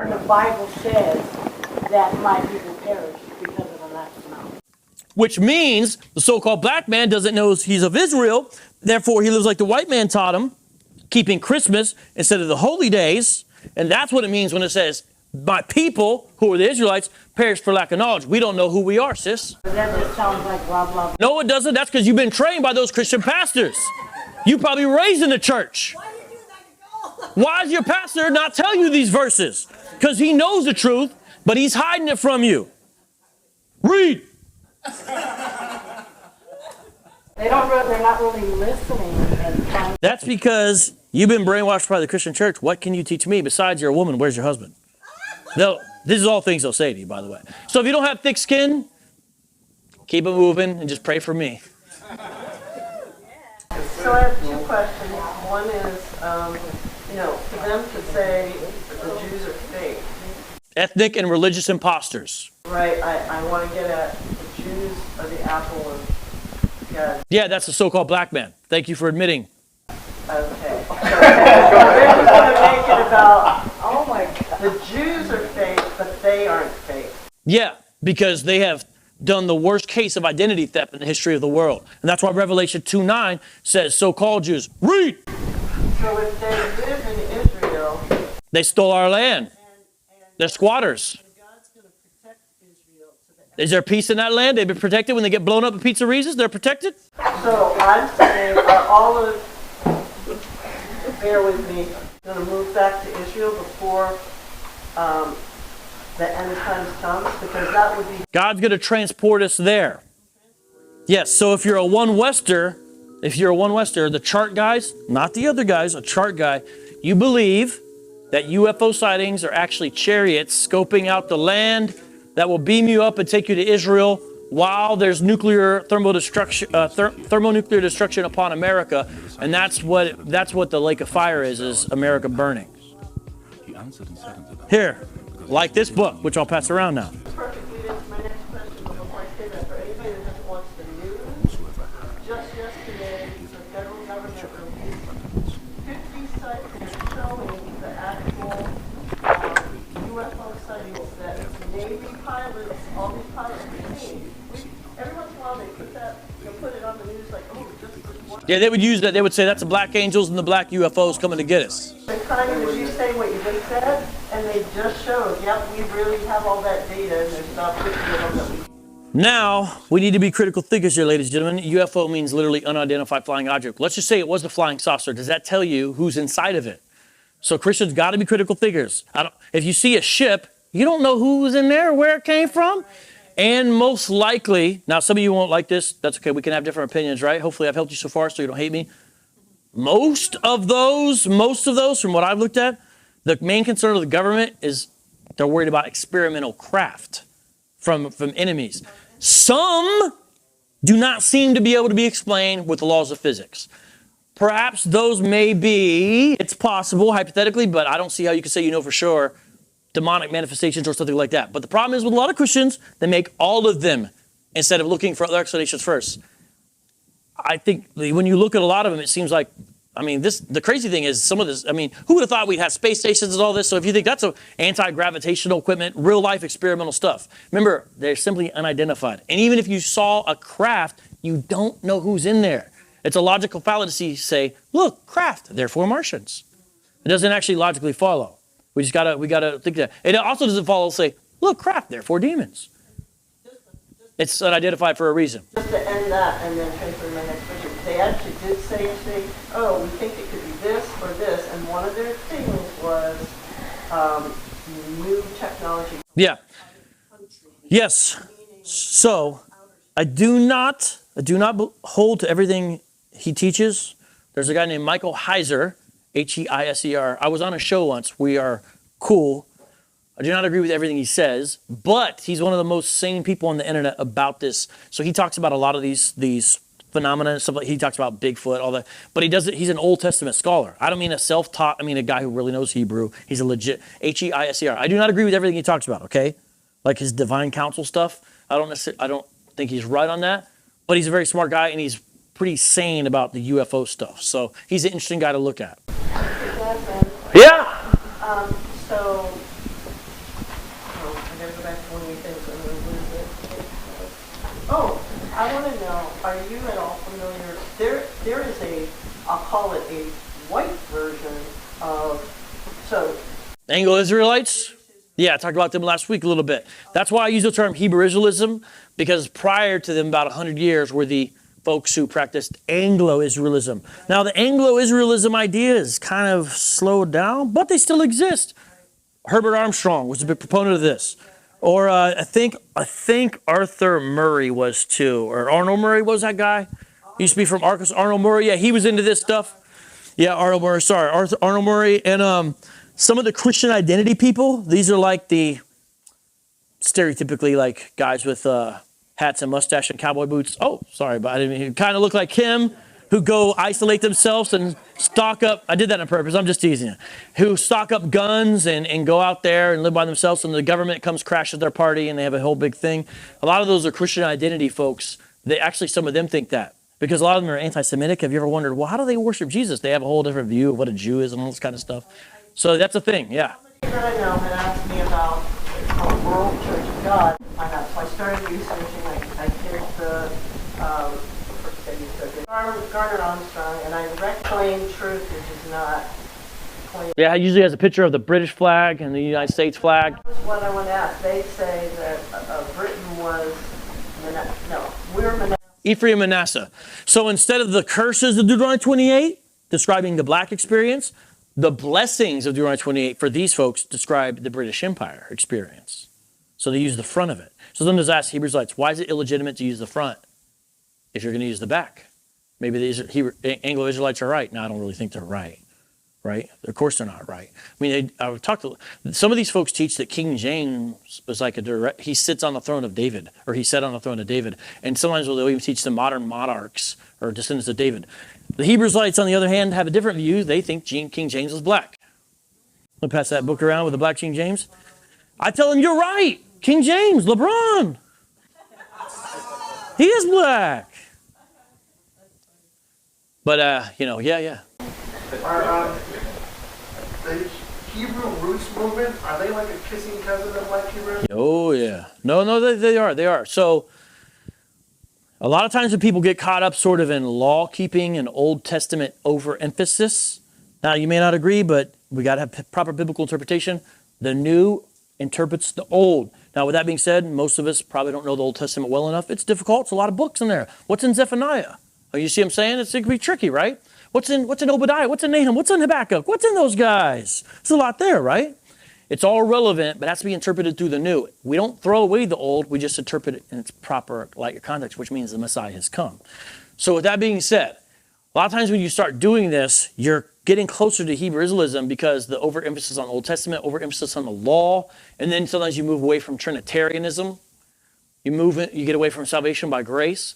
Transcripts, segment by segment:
part in the Bible says that my people perish because of a lack of knowledge. Which means the so-called black man doesn't know he's of Israel. Therefore, he lives like the white man taught him, keeping Christmas instead of the holy days. And that's what it means when it says, my people, who are the Israelites, perish for lack of knowledge. We don't know who we are, sis. That just sounds like blah, blah. No, it doesn't. That's because you've been trained by those Christian pastors. You probably raised in the church. Why does your pastor not tell you these verses? Because he knows the truth, but he's hiding it from you. Read. They're not really listening. And That's because you've been brainwashed by the Christian church. What can you teach me? Besides, you're a woman. Where's your husband? This is all things they'll say to you, by the way. So if you don't have thick skin, keep it moving and just pray for me. So I have two questions. One is, for them to say that the Jews are fake. Ethnic and religious imposters. Right, I want to get at the Jews are the apple of God. Yeah, that's the so-called black man. Thank you for admitting. Okay. So I really want to make it about, oh my God, the Jews are fake, but they aren't fake. Yeah, because they have done the worst case of identity theft in the history of the world. And that's why Revelation 2:9 says so-called Jews. Read! So if they live in Israel, They stole our land. They're squatters. God's going to protect Israel to the end. Is there peace in that land? They've been protected when they get blown up at pizzerias? They're protected? So I'm saying, are all of, bear with me, going to move back to Israel before the end times comes? Because that would be... God's going to transport us there. Yes, so if you're a one-wester, the chart guys, not the other guys, a chart guy, you believe that UFO sightings are actually chariots scoping out the land that will beam you up and take you to Israel while there's thermonuclear destruction upon America, and that's what the lake of fire is America burning. Here, like this book, which I'll pass around now. Perfectly leads to my next question, but before I say that, for anybody that just wants the news, just yesterday, the federal government released 50 sites showing the actual UFO sightings that Navy pilots, all these pilots have seen. Every once in a while they put it on the news like, oh, just this one. Yeah, they would use that. They would say that's the black angels and the black UFOs coming to get us. The timing of you saying what you just said, and they just showed, yep, we really have all that data, and there's about 50 of them that we... Now, we need to be critical thinkers here, ladies and gentlemen. UFO means literally unidentified flying object. Let's just say it was the flying saucer. Does that tell you who's inside of it? So Christians got to be critical thinkers. If you see a ship, you don't know who was in there or where it came from. And most likely, now some of you won't like this. That's okay. We can have different opinions, right? Hopefully I've helped you so far so you don't hate me. Most of those, from what I've looked at, the main concern of the government is they're worried about experimental craft from enemies. Some do not seem to be able to be explained with the laws of physics. Perhaps those may be, it's possible, hypothetically, but I don't see how you can say you know for sure, demonic manifestations or something like that. But the problem is with a lot of Christians, they make all of them instead of looking for other explanations first. I think when you look at a lot of them, it seems like, the crazy thing is some of this, who would have thought we'd have space stations and all this? So if you think that's anti-gravitational equipment, real life experimental stuff, remember, they're simply unidentified. And even if you saw a craft, you don't know who's in there. It's a logical fallacy to say, look, craft, therefore Martians. It doesn't actually logically follow. We gotta think that. It also doesn't follow to say, look, craft, therefore demons. It's unidentified for a reason. Just to end that and then transfer to my next question. They actually did say, oh, we think it could be this or this, and one of their things was new technology. Yeah. Yes. So I do not hold to everything he teaches. There's a guy named Michael Heiser, Heiser. I was on a show once. We are cool. I do not agree with everything he says, but he's one of the most sane people on the internet about this. So he talks about a lot of these phenomena and stuff. Like he talks about Bigfoot, all that. But he's an Old Testament scholar. I don't mean a self-taught. I mean a guy who really knows Hebrew. He's a legit Heiser. I do not agree with everything he talks about. Okay, like his divine counsel stuff. I don't think he's right on that. But he's a very smart guy and he's pretty sane about the UFO stuff. So he's an interesting guy to look at. Yeah. So I want to know, are you at all familiar, there is a, I'll call it a white version of, so. Anglo-Israelites? Yeah, I talked about them last week a little bit. That's why I use the term Hebrew-Israelism, because prior to them, about 100 years, were the folks who practiced Anglo-Israelism. Now, the Anglo-Israelism idea is kind of slowed down, but they still exist. Herbert Armstrong was a big proponent of this. Or I think Arthur Murray was too. Or Arnold Murray, what was that guy? He used to be from Arkansas. Arnold Murray, yeah, he was into this stuff. Yeah, Arnold Murray, sorry. Arnold Murray. And some of the Christian identity people, these are like the stereotypically like guys with hats and mustache and cowboy boots. Oh, sorry, but I didn't mean, kind of look like him, who go isolate themselves and stock up. I did that on purpose. I'm just teasing you. Who stock up guns and go out there and live by themselves, and the government comes crashes their party and they have a whole big thing. A lot of those are Christian identity folks. They actually, some of them think that because a lot of them are anti-Semitic. Have you ever wondered, well, how do they worship Jesus? They have a whole different view of what a Jew is and all this kind of stuff. So that's a thing, yeah. Somebody that I know had asked me about the World Church of God. So I started researching. I did the Garner Armstrong, and I claim truth, which is not claim. Yeah, it usually has a picture of the British flag and the United States flag. That was what I want to ask. They say that Britain was, we're Manasseh. Ephraim and Manasseh. So instead of the curses of Deuteronomy 28, describing the black experience, the blessings of Deuteronomy 28 for these folks describe the British Empire experience. So they use the front of it. So then there's asked Hebrews, why is it illegitimate to use the front if you're going to use the back? Maybe the Anglo-Israelites are right. No, I don't really think they're right. Right? Of course they're not right. I mean, I've talked to some of these folks teach that King James was like he sits on the throne of David, or he sat on the throne of David. And sometimes they'll even teach the modern monarchs or descendants of David. The Hebrews-lites, on the other hand, have a different view. They think King James was black. I'll pass that book around with the black King James. I tell them, you're right. King James, LeBron. He is black. But, yeah. Are the Hebrew roots movement, are they like a kissing cousin of black Hebrews? Oh, yeah. No, they are. So, a lot of times when people get caught up sort of in law-keeping and Old Testament overemphasis, now you may not agree, but we got to have proper biblical interpretation. The new interprets the old. Now, with that being said, most of us probably don't know the Old Testament well enough. It's difficult. It's a lot of books in there. What's in Zephaniah? Oh, you see what I'm saying? It can be tricky, right? What's in Obadiah? What's in Nahum? What's in Habakkuk? What's in those guys? There's a lot there, right? It's all relevant, but has to be interpreted through the new. We don't throw away the old. We just interpret it in its proper light or context, which means the Messiah has come. So with that being said, a lot of times when you start doing this, you're getting closer to Hebrew-Israelism because the overemphasis on Old Testament, overemphasis on the law, and then sometimes you move away from Trinitarianism. You get away from salvation by grace.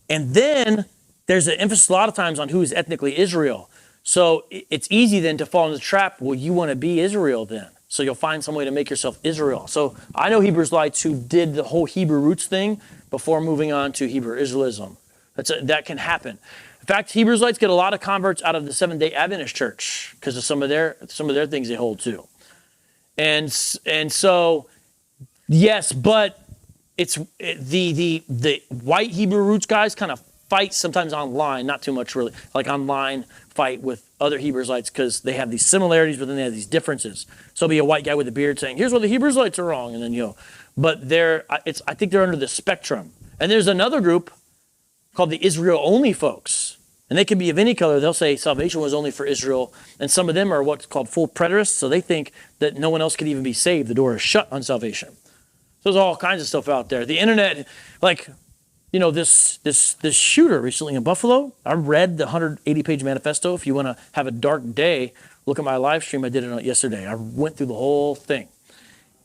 And then there's an emphasis a lot of times on who is ethnically Israel. So it's easy then to fall into the trap, well, you want to be Israel then. So you'll find some way to make yourself Israel. So I know Hebrews-lites who did the whole Hebrew roots thing before moving on to Hebrew-Israelism. That can happen. In fact, Hebrews-lites get a lot of converts out of the Seventh-day Adventist Church because of some of their things they hold to. And so, yes, but it's the white Hebrew roots guys kind of fight sometimes online, not too much really, like online fight with other Hebrews-lites because they have these similarities, but then they have these differences. So it'll be a white guy with a beard saying, here's where the Hebrews-lites are wrong, and then, but I think they're under the spectrum. And there's another group called the Israel-only folks, and they can be of any color. They'll say salvation was only for Israel, and some of them are what's called full preterists, so they think that no one else could even be saved. The door is shut on salvation. So there's all kinds of stuff out there. The internet, like, this shooter recently in Buffalo, I read the 180-page manifesto. If you want to have a dark day, look at my live stream. I did it yesterday. I went through the whole thing.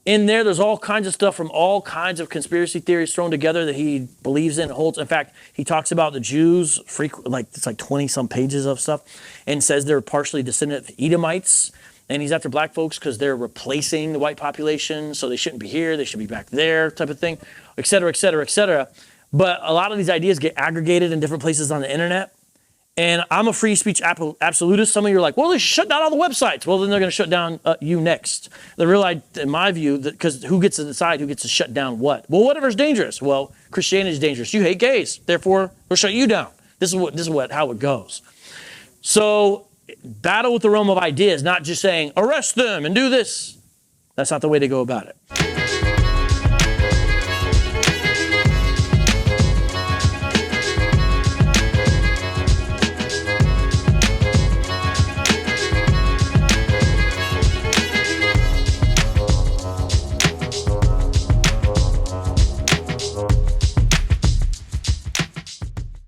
In there's all kinds of stuff from all kinds of conspiracy theories thrown together that he believes in and holds. In fact, he talks about the Jews, it's like 20-some pages of stuff, and says they're partially descendant of Edomites. And he's after black folks because they're replacing the white population, so they shouldn't be here, they should be back there, type of thing, et cetera, et cetera, et cetera. But a lot of these ideas get aggregated in different places on the internet. And I'm a free speech absolutist. Some of you are like, well, they should shut down all the websites. Well, then they're going to shut down you next. They realize, in my view, that because who gets to decide who gets to shut down what? Well, whatever's dangerous. Well, Christianity is dangerous. You hate gays, therefore we'll shut you down. This is how it goes. So battle with the realm of ideas, not just saying arrest them and do this. That's not the way to go about it.